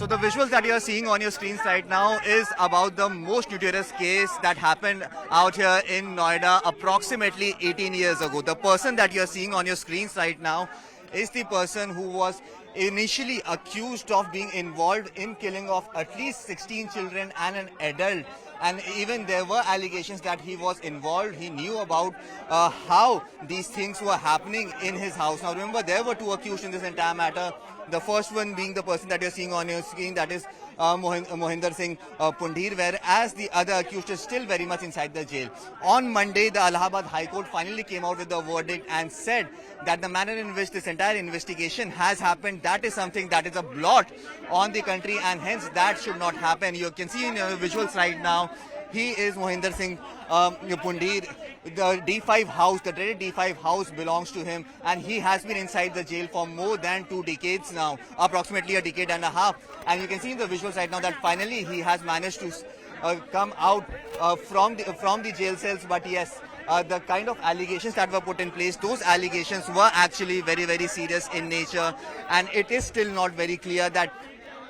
So the visuals that you are seeing on your screens right now is about the most notorious case that happened out here in Noida approximately 18 years ago. The person that you are seeing on your screens right now is the person who was initially accused of being involved in killing of at least 16 children and an adult. And even there were allegations that he was involved. He knew about how these things were happening in his house. Now remember, there were two accused in this entire matter. The first one being the person that you're seeing on your screen, that is Moninder Singh Pandher, whereas the other accused is still very much inside the jail. On Monday, the Allahabad High Court finally came out with the verdict and said that the manner in which this entire investigation has happened, that is something that is a blot on the country, and hence that should not happen. You can see in your visuals right now, he is Moninder Singh Pandher. The D5 house, the dreaded D5 house belongs to him, and he has been inside the jail for more than 2 decades now, approximately a decade and a half. And you can see in the visuals right now that finally he has managed to come out from the jail cells. But yes, the kind of allegations that were put in place, those allegations were actually very, very serious in nature, and it is still not very clear that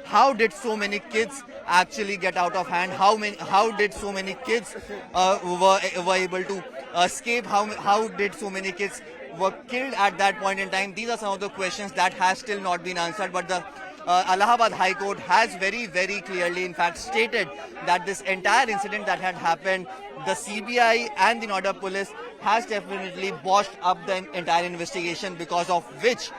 how did so many kids actually get out of hand? How did so many kids were able to escape? How did so many kids were killed at that point in time? These are some of the questions that has still not been answered. But the Allahabad High Court has very, very clearly, in fact, stated that this entire incident that had happened, the CBI and the Noida police has definitely botched up the entire investigation, because of which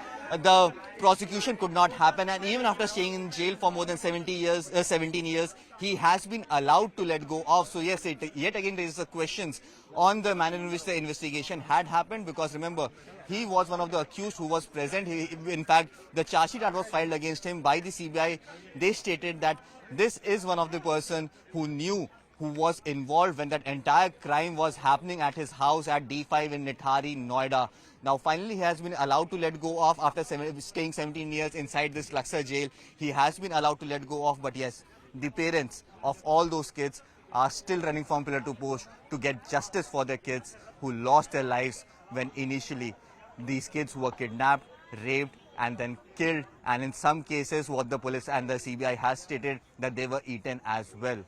the prosecution could not happen. And even after staying in jail for more than 17 years, he has been allowed to let go of. So yes, it yet again raises the questions on the manner in which the investigation had happened, because remember, he was one of the accused who was present. In fact, the charge sheet that was filed against him by the CBI, they stated that this is one of the person who knew, who was involved when that entire crime was happening at his house at D5 in Nithari, Noida. Now finally he has been allowed to let go of after staying 17 years inside this Luxor jail. He has been allowed to let go of, but yes, the parents of all those kids are still running from pillar to post to get justice for their kids who lost their lives when initially these kids were kidnapped, raped and then killed, and in some cases what the police and the CBI has stated that they were eaten as well.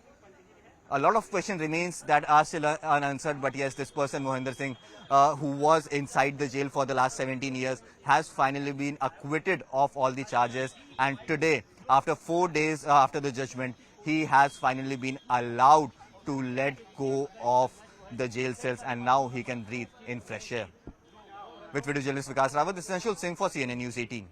A lot of questions remains that are still unanswered, but yes, this person, Moninder Singh, who was inside the jail for the last 17 years, has finally been acquitted of all the charges. And today, after 4 days after the judgment, he has finally been allowed to let go of the jail cells, and now he can breathe in fresh air. With video journalist Vikas Rawat, this is Anshul Singh for CNN News 18.